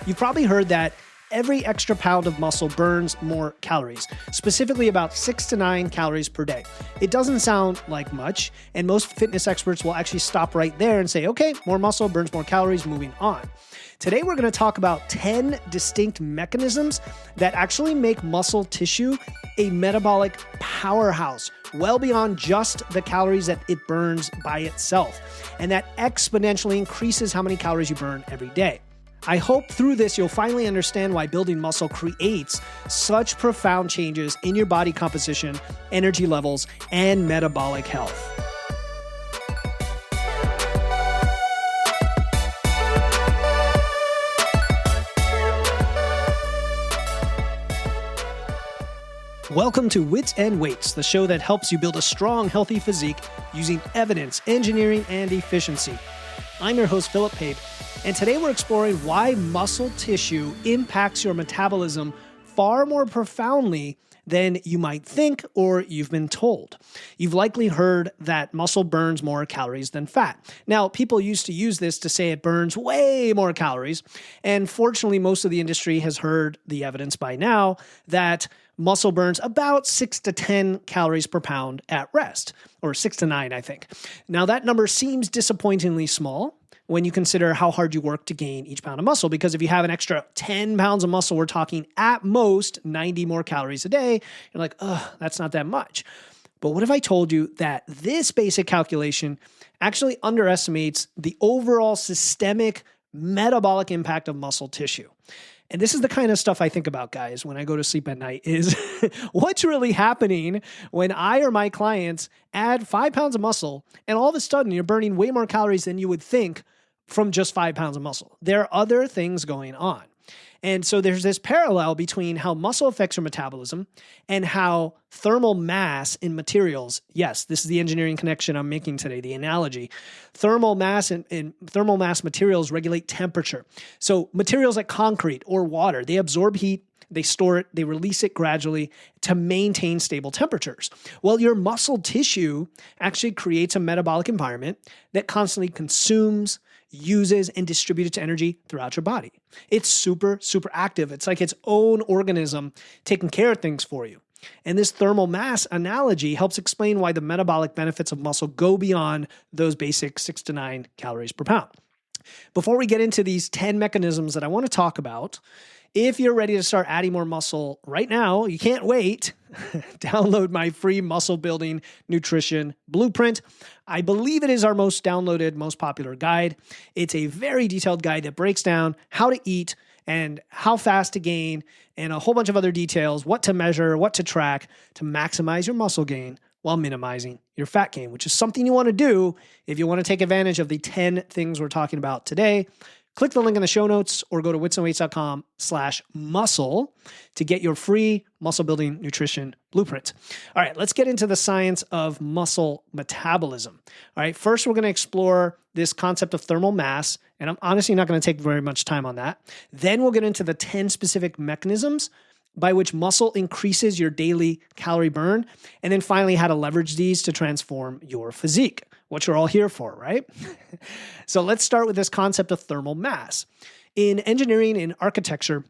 You've probably heard that every extra pound of muscle burns more calories, specifically about 6 to 9 calories per day. It doesn't sound like much, and most fitness experts will actually stop right there and say, okay, more muscle burns more calories, moving on. Today, we're going to talk about 10 distinct mechanisms that actually make muscle tissue a metabolic powerhouse, well beyond just the calories that it burns by itself, and that exponentially increases how many calories you burn every day. I hope through this you'll finally understand why building muscle creates such profound changes in your body composition, energy levels, and metabolic health. Welcome to Wits and Weights, the show that helps you build a strong, healthy physique using evidence, engineering, and efficiency. I'm your host, Philip Pape, and today we're exploring why muscle tissue impacts your metabolism far more profoundly than you might think or you've been told. You've likely heard that muscle burns more calories than fat. Now, people used to use this to say it burns way more calories, and fortunately, most of the industry has heard the evidence by now that muscle burns about 6 to 10 calories per pound at rest, or 6 to 9, I think. Now, that number seems disappointingly small when you consider how hard you work to gain each pound of muscle, because if you have an extra 10 pounds of muscle, we're talking at most 90 more calories a day. You're like, that's not that much. But what if I told you that this basic calculation actually underestimates the overall systemic metabolic impact of muscle tissue? And this is the kind of stuff I think about, guys, when I go to sleep at night is what's really happening when I or my clients add 5 pounds of muscle and all of a sudden you're burning way more calories than you would think from just 5 pounds of muscle. There are other things going on. And so there's this parallel between how muscle affects your metabolism and how thermal mass in materials, yes, this is the engineering connection I'm making today, the analogy. Thermal mass and thermal mass materials regulate temperature. So materials like concrete or water, they absorb heat, they store it, they release it gradually to maintain stable temperatures. Well, your muscle tissue actually creates a metabolic environment that constantly consumes, uses, and distributes energy throughout your body. It's super, super active. It's like its own organism taking care of things for you. And this thermal mass analogy helps explain why the metabolic benefits of muscle go beyond those basic 6 to 9 calories per pound. Before we get into these 10 mechanisms that I want to talk about, if you're ready to start adding more muscle right now, you can't wait, download my free muscle building nutrition blueprint. I believe it is our most downloaded, most popular guide. It's a very detailed guide that breaks down how to eat and how fast to gain and a whole bunch of other details, what to measure, what to track to maximize your muscle gain while minimizing your fat gain, which is something you want to do if you want to take advantage of the 10 things we're talking about today. Click the link in the show notes or go to witsandweights.com/muscle to get your free muscle building nutrition blueprint. All right, let's get into the science of muscle metabolism. All right, first we're going to explore this concept of thermal mass, and I'm honestly not going to take very much time on that. Then we'll get into the 10 specific mechanisms by which muscle increases your daily calorie burn, and then finally how to leverage these to transform your physique, what you're all here for, right? So let's start with this concept of thermal mass. In engineering and architecture,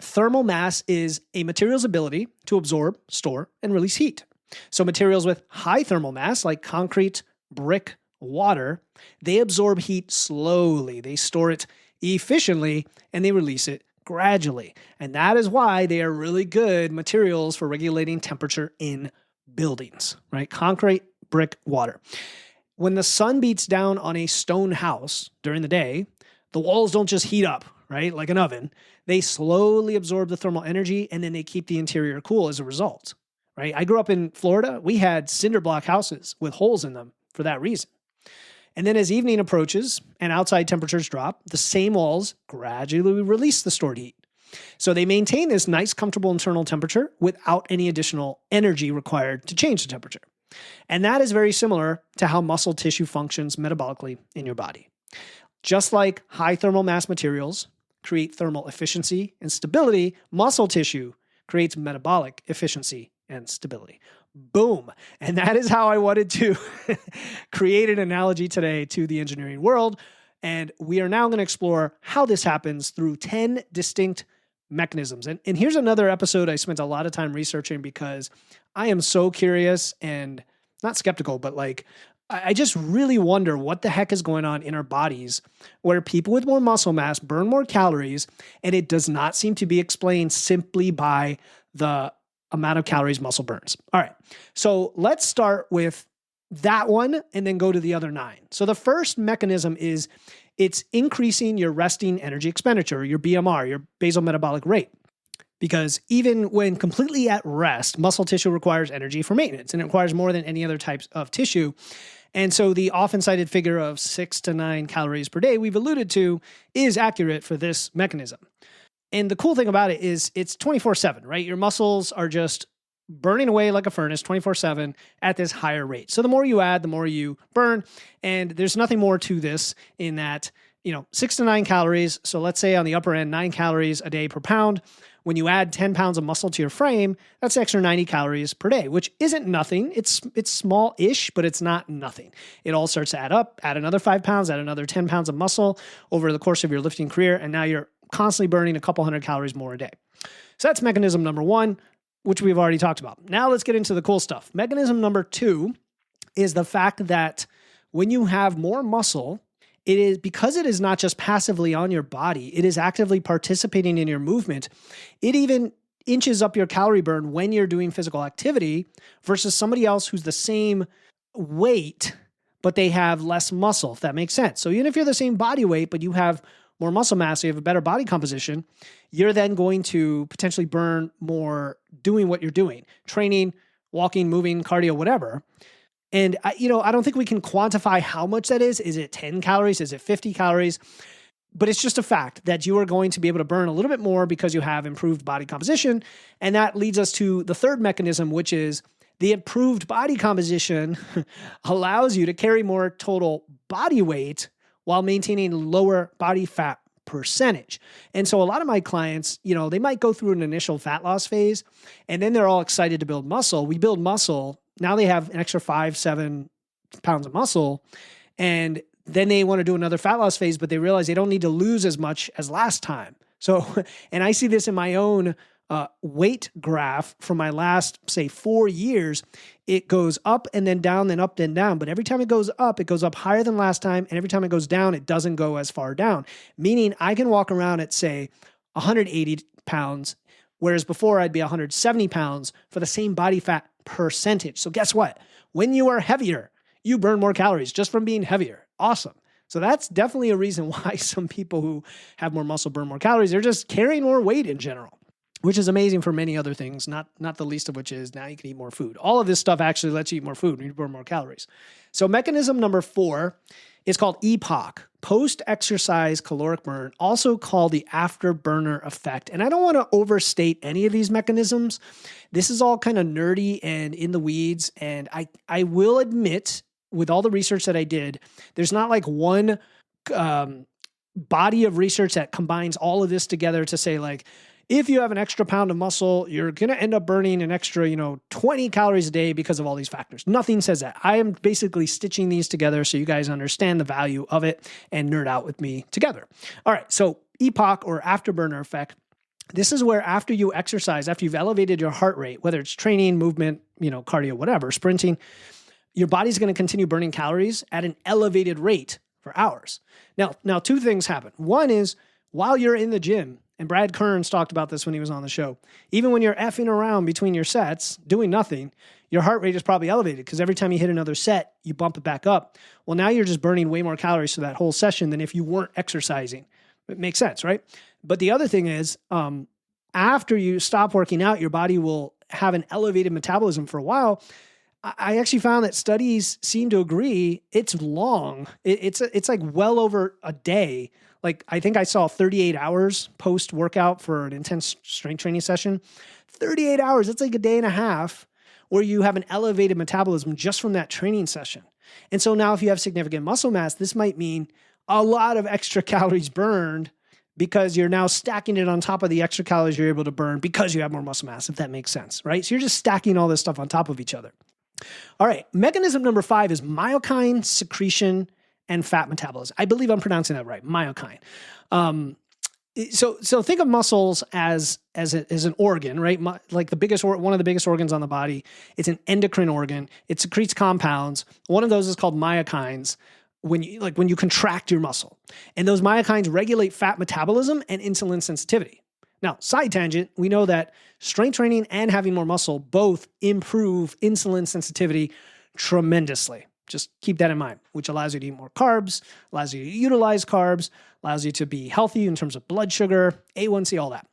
thermal mass is a material's ability to absorb, store, and release heat. So materials with high thermal mass, like concrete, brick, water, they absorb heat slowly, they store it efficiently, and they release it gradually. And that is why they are really good materials for regulating temperature in buildings, right? Concrete, brick, water. When the sun beats down on a stone house during the day, the walls don't just heat up, right? Like an oven. They slowly absorb the thermal energy and then they keep the interior cool as a result, right? I grew up in Florida. We had cinder block houses with holes in them for that reason. And then as evening approaches and outside temperatures drop, the same walls gradually release the stored heat. So they maintain this nice, comfortable internal temperature without any additional energy required to change the temperature. And that is very similar to how muscle tissue functions metabolically in your body. Just like high thermal mass materials create thermal efficiency and stability, muscle tissue creates metabolic efficiency and stability. Boom. And that is how I wanted to create an analogy today to the engineering world. And we are now going to explore how this happens through 10 distinct mechanisms. And here's another episode I spent a lot of time researching because I am so curious and not skeptical, but like, I just really wonder what the heck is going on in our bodies where people with more muscle mass burn more calories, and it does not seem to be explained simply by the amount of calories muscle burns. All right, so let's start with that one and then go to the other 9. So the first mechanism is it's increasing your resting energy expenditure, your BMR, your basal metabolic rate. Because even when completely at rest, muscle tissue requires energy for maintenance, and it requires more than any other types of tissue. And so the often cited figure of 6 to 9 calories per day we've alluded to is accurate for this mechanism. And the cool thing about it is it's 24/7, right? Your muscles are just burning away like a furnace 24/7 at this higher rate. So the more you add, the more you burn. And there's nothing more to this in that, 6 to 9 calories. So let's say on the upper end, 9 calories a day per pound. When you add 10 pounds of muscle to your frame, that's extra 90 calories per day, which isn't nothing. It's small-ish, but it's not nothing. It all starts to add up. Add another 5 pounds, add another 10 pounds of muscle over the course of your lifting career, and now you're constantly burning a couple hundred calories more a day. So that's mechanism number 1, which we've already talked about. Now let's get into the cool stuff. Mechanism number 2 is the fact that when you have more muscle, it is because it is not just passively on your body, it is actively participating in your movement. It even inches up your calorie burn when you're doing physical activity versus somebody else who's the same weight, but they have less muscle, if that makes sense. So even if you're the same body weight, but you have more muscle mass, so you have a better body composition, you're then going to potentially burn more doing what you're doing, training, walking, moving, cardio, whatever. And I don't think we can quantify how much that is. Is it 10 calories? Is it 50 calories? But it's just a fact that you are going to be able to burn a little bit more because you have improved body composition. And that leads us to the third mechanism, which is the improved body composition allows you to carry more total body weight while maintaining lower body fat percentage. And so a lot of my clients, they might go through an initial fat loss phase and then they're all excited to build muscle. We build muscle. Now they have an extra 5-7 pounds of muscle, and then they want to do another fat loss phase, but they realize they don't need to lose as much as last time. So, and I see this in my own weight graph from my last, say, 4 years. It goes up and then down, then up, then down. But every time it goes up higher than last time. And every time it goes down, it doesn't go as far down. Meaning I can walk around at, say, 180 pounds, whereas before I'd be 170 pounds for the same body fat percentage. So guess what? When you are heavier, you burn more calories just from being heavier. Awesome. So that's definitely a reason why some people who have more muscle burn more calories. They're just carrying more weight in general, which is amazing for many other things, not the least of which is now you can eat more food. All of this stuff actually lets you eat more food and you burn more calories. So mechanism number 4 is called EPOC, post-exercise caloric burn, also called the afterburner effect. And I don't want to overstate any of these mechanisms. This is all kind of nerdy and in the weeds. And I will admit, with all the research that I did, there's not like one body of research that combines all of this together to say like, if you have an extra pound of muscle, you're going to end up burning an extra, 20 calories a day because of all these factors. Nothing says that. I am basically stitching these together so you guys understand the value of it and nerd out with me together. All right. So EPOC, or afterburner effect, this is where after you exercise, after you've elevated your heart rate, whether it's training, movement, cardio, whatever, sprinting, your body's going to continue burning calories at an elevated rate for hours. Now 2 things happen. One is while you're in the gym, and Brad Kearns talked about this when he was on the show, even when you're effing around between your sets, doing nothing, your heart rate is probably elevated because every time you hit another set, you bump it back up. Well, now you're just burning way more calories for that whole session than if you weren't exercising. It makes sense, right? But the other thing is, after you stop working out, your body will have an elevated metabolism for a while. I actually found that studies seem to agree it's long. It's like well over a day. Like I think I saw 38 hours post-workout for an intense strength training session. 38 hours, that's like a day and a half where you have an elevated metabolism just from that training session. And so now if you have significant muscle mass, this might mean a lot of extra calories burned because you're now stacking it on top of the extra calories you're able to burn because you have more muscle mass, if that makes sense, right? So you're just stacking all this stuff on top of each other. All right, mechanism number 5 is myokine secretion and fat metabolism. I believe I'm pronouncing that right, myokine. So think of muscles as an organ, right? Like one of the biggest organs on the body. It's an endocrine organ. It secretes compounds. One of those is called myokines. When you contract your muscle, and those myokines regulate fat metabolism and insulin sensitivity. Now, side tangent, we know that strength training and having more muscle both improve insulin sensitivity tremendously. Just keep that in mind, which allows you to eat more carbs, allows you to utilize carbs, allows you to be healthy in terms of blood sugar, A1C, all that.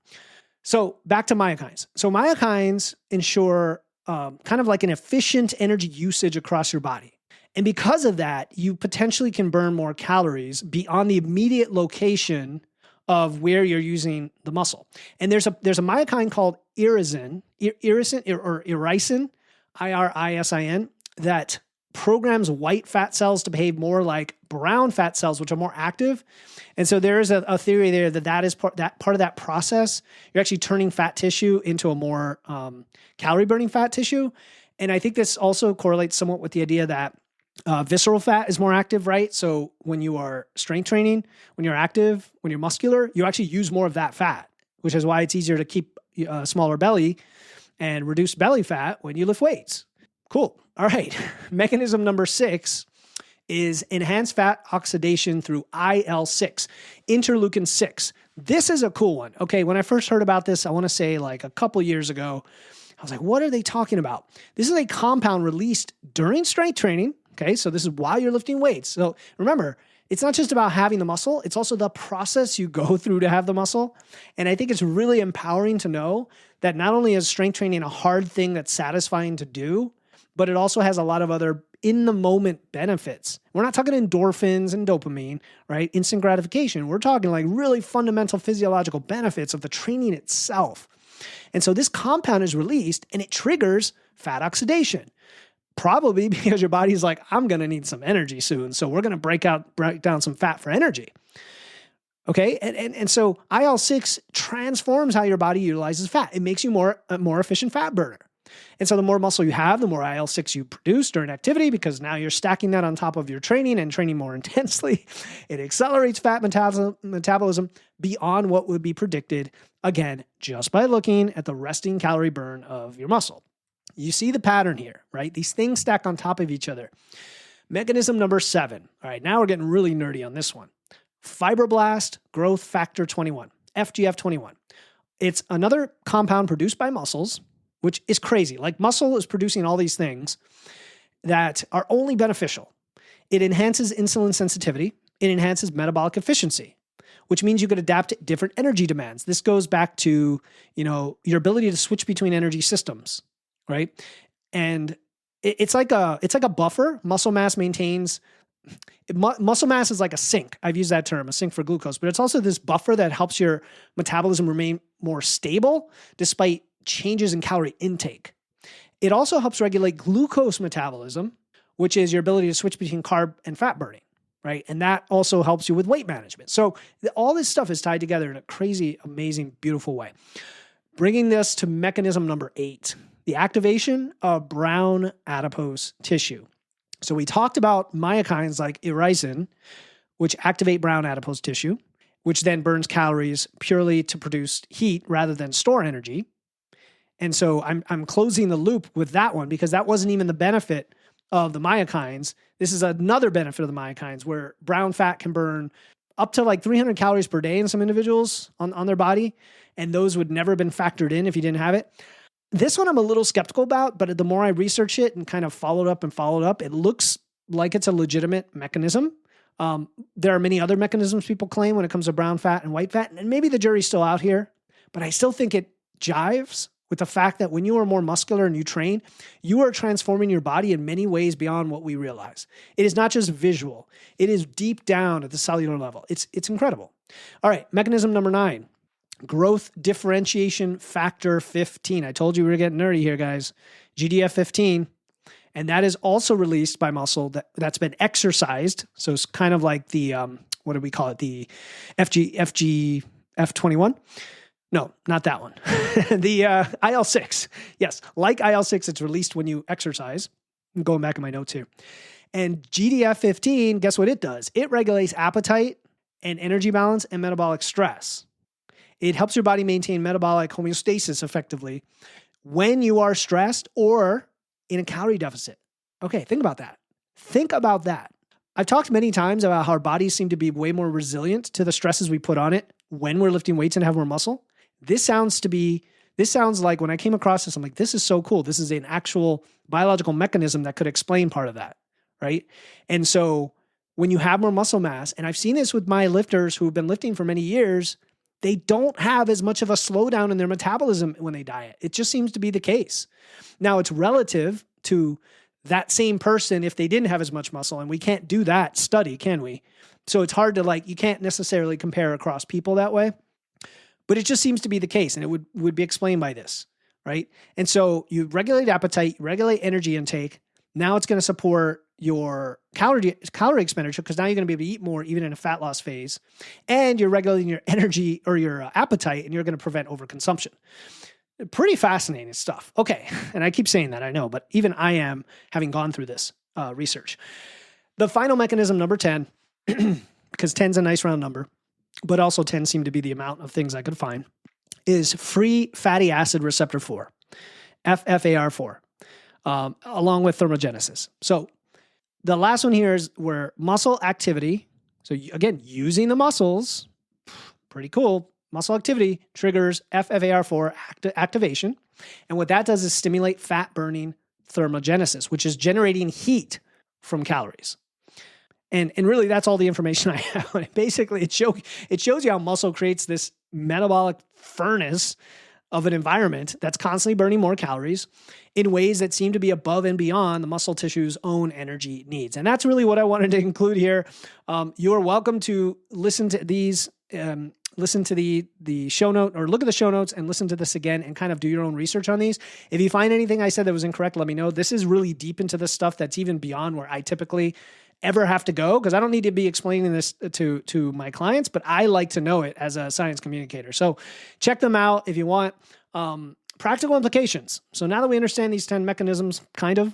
So back to myokines. So myokines ensure kind of like an efficient energy usage across your body. And because of that, you potentially can burn more calories beyond the immediate location of where you're using the muscle. And there's a myokine called irisin, irisin, I-R-I-S-I-N, that programs white fat cells to behave more like brown fat cells, which are more active. And so there is a theory there that is part of that process. You're actually turning fat tissue into a more calorie-burning fat tissue. And I think this also correlates somewhat with the idea that visceral fat is more active, right? So when you are strength training, when you're active, when you're muscular, you actually use more of that fat, which is why it's easier to keep a smaller belly and reduce belly fat when you lift weights. Cool. All right. Mechanism number 6 is enhanced fat oxidation through IL-6, interleukin 6. This is a cool one. Okay, when I first heard about this, I want to say like a couple years ago, I was like, what are they talking about? This is a compound released during strength training. Okay, so this is while you're lifting weights. So remember, it's not just about having the muscle, it's also the process you go through to have the muscle. And I think it's really empowering to know that not only is strength training a hard thing that's satisfying to do, but it also has a lot of other in-the-moment benefits. We're not talking endorphins and dopamine, right? Instant gratification. We're talking like really fundamental physiological benefits of the training itself. And so this compound is released and it triggers fat oxidation. Probably because your body's like, I'm going to need some energy soon. So we're going to break down some fat for energy. Okay. And so IL-6 transforms how your body utilizes fat. It makes you a more efficient fat burner. And so the more muscle you have, the more IL-6 you produce during activity, because now you're stacking that on top of your training and training more intensely. It accelerates fat metabolism beyond what would be predicted, again, just by looking at the resting calorie burn of your muscle. You see the pattern here, right? These things stack on top of each other. Mechanism number 7. All right, now we're getting really nerdy on this one. Fibroblast growth factor 21, FGF21. It's another compound produced by muscles, which is crazy. Like muscle is producing all these things that are only beneficial. It enhances insulin sensitivity. It enhances metabolic efficiency, which means you could adapt to different energy demands. This goes back to, your ability to switch between energy systems. Right. And it's like a buffer. Muscle mass is like a sink. I've used that term, a sink for glucose, but it's also this buffer that helps your metabolism remain more stable despite changes in calorie intake. It also helps regulate glucose metabolism, which is your ability to switch between carb and fat burning. Right. And that also helps you with weight management. So all this stuff is tied together in a crazy, amazing, beautiful way. Bringing this to mechanism number 8. The activation of brown adipose tissue. So we talked about myokines like irisin, which activate brown adipose tissue, which then burns calories purely to produce heat rather than store energy. And so I'm closing the loop with that one because that wasn't even the benefit of the myokines. This is another benefit of the myokines where brown fat can burn up to like 300 calories per day in some individuals on their body. And those would never have been factored in if you didn't have it. This one I'm a little skeptical about, but the more I research it and kind of followed up, it looks like it's a legitimate mechanism. There are many other mechanisms people claim when it comes to brown fat and white fat, and maybe the jury's still out here, but I still think it jives with the fact that when you are more muscular and you train, you are transforming your body in many ways beyond what we realize. It is not just visual. It is deep down at the cellular level. It's incredible. All right, mechanism number 9. Growth differentiation factor 15. I told you we were getting nerdy here, guys. GDF15. And that is also released by muscle that's been exercised. So it's kind of like the, what do we call it? The FGF21? No, not that one. The IL-6. Yes, like IL-6, it's released when you exercise. I'm going back in my notes here. And GDF-15, guess what it does? It regulates appetite and energy balance and metabolic stress. It helps your body maintain metabolic homeostasis effectively when you are stressed or in a calorie deficit. Okay, think about that. Think about that. I've talked many times about how our bodies seem to be way more resilient to the stresses we put on it when we're lifting weights and have more muscle. This sounds like when I came across this, I'm like, this is so cool. This is an actual biological mechanism that could explain part of that, right? And so when you have more muscle mass, and I've seen this with my lifters who have been lifting for many years, they don't have as much of a slowdown in their metabolism when they diet. It just seems to be the case. Now, it's relative to that same person if they didn't have as much muscle, and we can't do that study, can we? So it's hard to you can't necessarily compare across people that way, but it just seems to be the case, and it would be explained by this, right? And so you regulate appetite, you regulate energy intake. Now it's going to support your calorie expenditure because now you're going to be able to eat more even in a fat loss phase, and you're regulating your energy or your appetite, and you're going to prevent overconsumption. Pretty fascinating stuff. Okay, and I keep saying that, I know, but even I am having gone through this research. The final mechanism, number 10, because 10 is a nice round number, but also 10 seemed to be the amount of things I could find, is free fatty acid receptor 4, FFAR4, along with thermogenesis. So the last one here is where muscle activity, so again, using the muscles, pretty cool, muscle activity triggers FFAR4 activation. And what that does is stimulate fat-burning thermogenesis, which is generating heat from calories. And really, that's all the information I have. Basically, it shows you how muscle creates this metabolic furnace of an environment that's constantly burning more calories in ways that seem to be above and beyond the muscle tissue's own energy needs. And that's really what I wanted to include here. You are welcome to listen to these, listen to the show note, or look at the show notes and listen to this again and kind of do your own research on these. If you find anything I said that was incorrect, let me know. This is really deep into this stuff that's even beyond where I typically ever have to go, because I don't need to be explaining this to my clients, but I like to know it as a science communicator. So check them out if you want. Practical implications. So now that we understand these 10 mechanisms, kind of,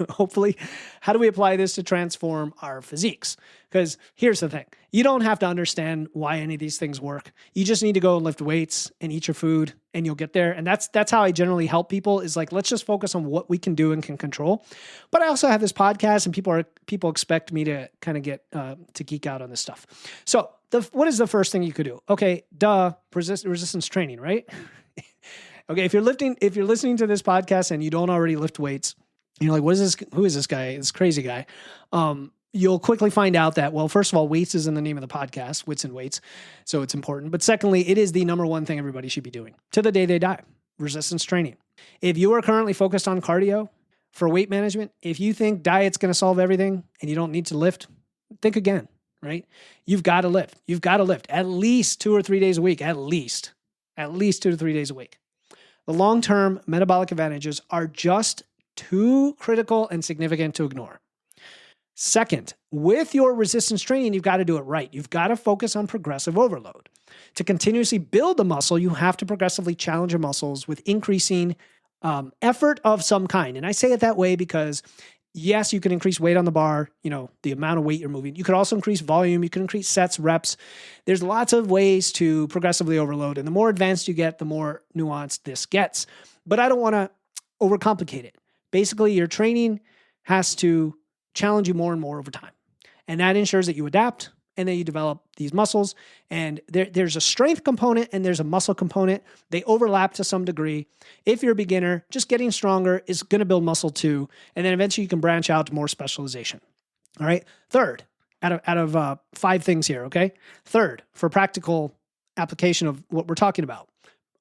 hopefully, how do we apply this to transform our physiques? Because here's the thing. You don't have to understand why any of these things work. You just need to go and lift weights and eat your food and you'll get there. And that's how I generally help people, is let's just focus on what we can do and can control. But I also have this podcast, and people expect me to kind of get to geek out on this stuff. So what is the first thing you could do? Okay, resistance training, right? Okay, if you're listening to this podcast and you don't already lift weights, and you're like, who is this guy, this crazy guy? You'll quickly find out that, well, first of all, weights is in the name of the podcast, Wits and Weights, so it's important. But secondly, it is the number one thing everybody should be doing to the day they die, resistance training. If you are currently focused on cardio for weight management, if you think diet's going to solve everything and you don't need to lift, think again, right? You've got to lift. You've got to lift at least 2 or 3 days a week, at least 2 to 3 days a week. The long-term metabolic advantages are just too critical and significant to ignore. Second, with your resistance training, you've got to do it right. You've got to focus on progressive overload. To continuously build the muscle, you have to progressively challenge your muscles with increasing effort of some kind. And I say it that way because, yes, you can increase weight on the bar, the amount of weight you're moving. You could also increase volume. You can increase sets, reps. There's lots of ways to progressively overload. And the more advanced you get, the more nuanced this gets. But I don't want to overcomplicate it. Basically, your training has to challenge you more and more over time. And that ensures that you adapt and then you develop these muscles. And there's a strength component and there's a muscle component. They overlap to some degree. If you're a beginner, just getting stronger is going to build muscle too. And then eventually you can branch out to more specialization. All right. Third, out of 5 things here, okay? Third, for practical application of what we're talking about,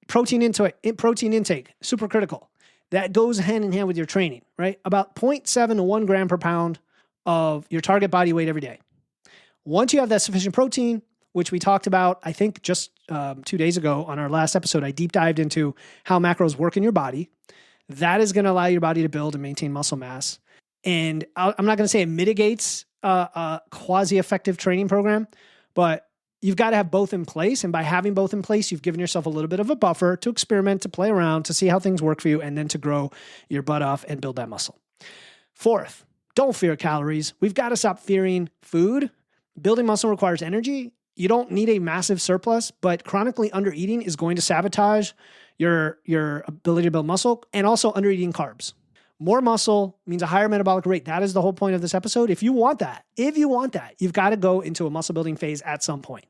protein intake, super critical. That goes hand in hand with your training, right? About 0.7 to 1 gram per pound of your target body weight every day. Once you have that sufficient protein, which we talked about, I think just 2 days ago on our last episode, I deep dived into how macros work in your body. That is going to allow your body to build and maintain muscle mass. And I'm not going to say it mitigates a quasi-effective training program, but you've got to have both in place. And by having both in place, you've given yourself a little bit of a buffer to experiment, to play around, to see how things work for you, and then to grow your butt off and build that muscle. Fourth, Don't fear calories. We've got to stop fearing food. Building muscle requires energy. You don't need a massive surplus, but chronically undereating is going to sabotage your ability to build muscle, and also undereating carbs. More muscle means a higher metabolic rate. That is the whole point of this episode. If you want that, you've got to go into a muscle building phase at some point.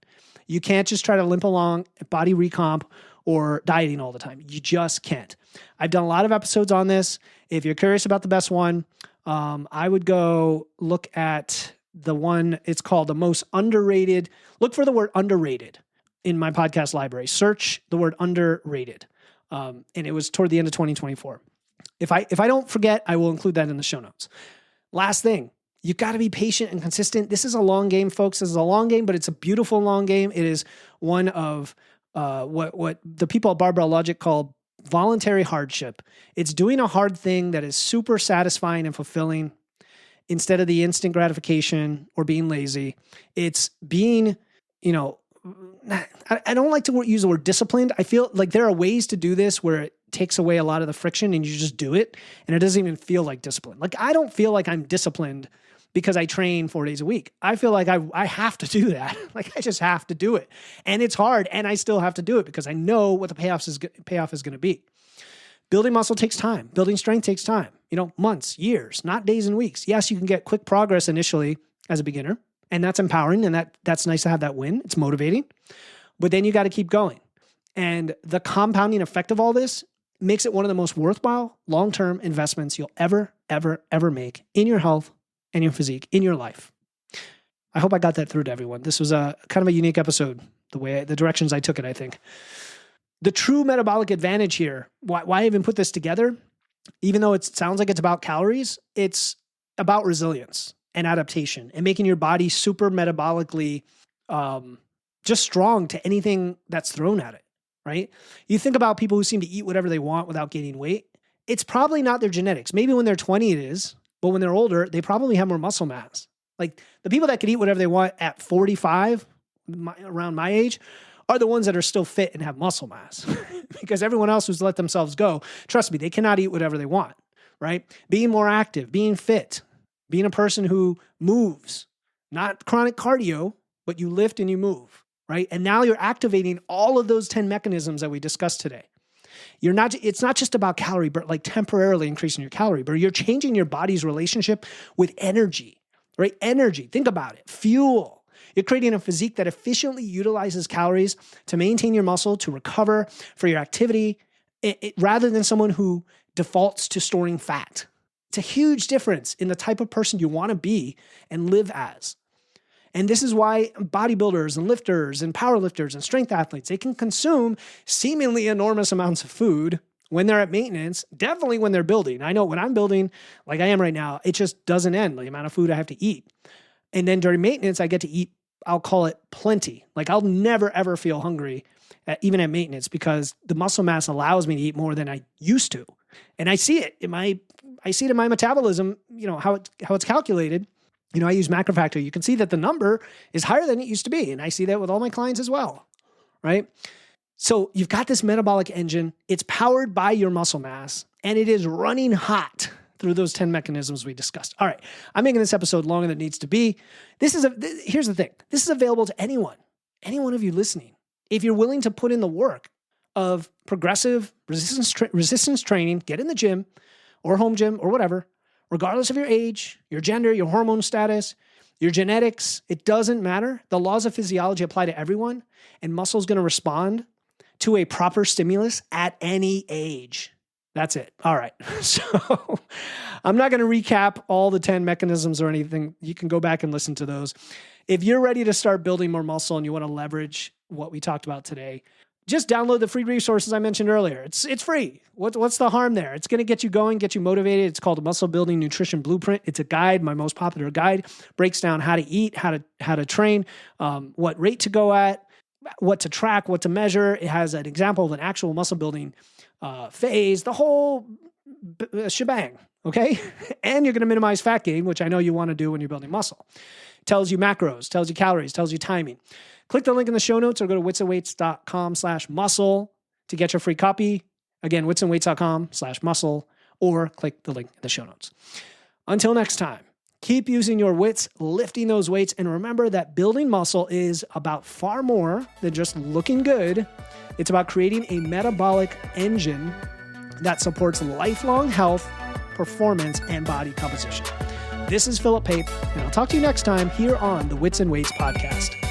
You can't just try to limp along body recomp or dieting all the time. You just can't. I've done a lot of episodes on this. If you're curious about the best one, I would go look at the one, it's called the most underrated. Look for the word underrated in my podcast library. Search the word underrated. And it was toward the end of 2024. If I don't forget, I will include that in the show notes. Last thing, you've got to be patient and consistent. This is a long game, folks. This is a long game, but it's a beautiful long game. It is one of what the people at Barbell Logic call voluntary hardship. It's doing a hard thing that is super satisfying and fulfilling instead of the instant gratification or being lazy. It's being, I don't like to use the word disciplined. I feel like there are ways to do this where it takes away a lot of the friction and you just do it and it doesn't even feel like discipline. Like I don't feel like I'm disciplined because I train 4 days a week. I feel like I have to do that. Like I just have to do it. And it's hard and I still have to do it because I know what the payoff is going to be. Building muscle takes time. Building strength takes time. Months, years, not days and weeks. Yes, you can get quick progress initially as a beginner, and that's empowering, and that's nice to have that win. It's motivating. But then you got to keep going. And the compounding effect of all this makes it one of the most worthwhile long-term investments you'll ever make in your health and your physique, in your life. I hope I got that through to everyone. This was a kind of a unique episode, the directions I took it, I think. The true metabolic advantage here, why I even put this together, even though it sounds like it's about calories, it's about resilience and adaptation and making your body super metabolically just strong to anything that's thrown at it, right? You think about people who seem to eat whatever they want without gaining weight. It's probably not their genetics. Maybe when they're 20 it is, but when they're older, they probably have more muscle mass. Like the people that could eat whatever they want at 45, around my age, are the ones that are still fit and have muscle mass because everyone else who's let themselves go, trust me, they cannot eat whatever they want, right? Being more active, being fit, being a person who moves, not chronic cardio, but you lift and you move, right? And now you're activating all of those 10 mechanisms that we discussed today. It's not just about calorie burn, like temporarily increasing your calorie burn. You're changing your body's relationship with energy, right? Energy, think about it, fuel. You're creating a physique that efficiently utilizes calories to maintain your muscle, to recover for your activity, rather than someone who defaults to storing fat. It's a huge difference in the type of person you want to be and live as. And this is why bodybuilders and lifters and powerlifters and strength athletes, they can consume seemingly enormous amounts of food when they're at maintenance, definitely when they're building. I know when I'm building, like I am right now, it just doesn't end, the amount of food I have to eat. And then during maintenance, I get to eat, I'll call it plenty. Like I'll never, ever feel hungry, even at maintenance, because the muscle mass allows me to eat more than I used to. And I see it in my metabolism, how it's calculated. I use MacroFactor. You can see that the number is higher than it used to be. And I see that with all my clients as well, right? So you've got this metabolic engine. It's powered by your muscle mass, and it is running hot through those 10 mechanisms we discussed. All right, I'm making this episode longer than it needs to be. Here's the thing. This is available to any one of you listening. If you're willing to put in the work of progressive resistance training, get in the gym or home gym or whatever, regardless of your age, your gender, your hormone status, your genetics, it doesn't matter. The laws of physiology apply to everyone, and muscle is going to respond to a proper stimulus at any age. That's it. All right. So I'm not going to recap all the 10 mechanisms or anything. You can go back and listen to those. If you're ready to start building more muscle and you want to leverage what we talked about today, just download the free resources I mentioned earlier. It's free. What's the harm there? It's going to get you going, get you motivated. It's called a Muscle Building Nutrition Blueprint. It's a guide. My most popular guide breaks down how to eat, how to train, what rate to go at, what to track, what to measure. It has an example of an actual muscle building phase, the whole shebang, okay? And you're going to minimize fat gain, which I know you want to do when you're building muscle. Tells you macros, tells you calories, tells you timing. Click the link in the show notes or go to witsandweights.com/muscle to get your free copy. Again, witsandweights.com/muscle, or click the link in the show notes. Until next time, Keep using your wits, lifting those weights, and remember that building muscle is about far more than just looking good. It's about creating a metabolic engine that supports lifelong health, performance, and body composition. This is Philip Pape, and I'll talk to you next time here on the Wits and Weights podcast.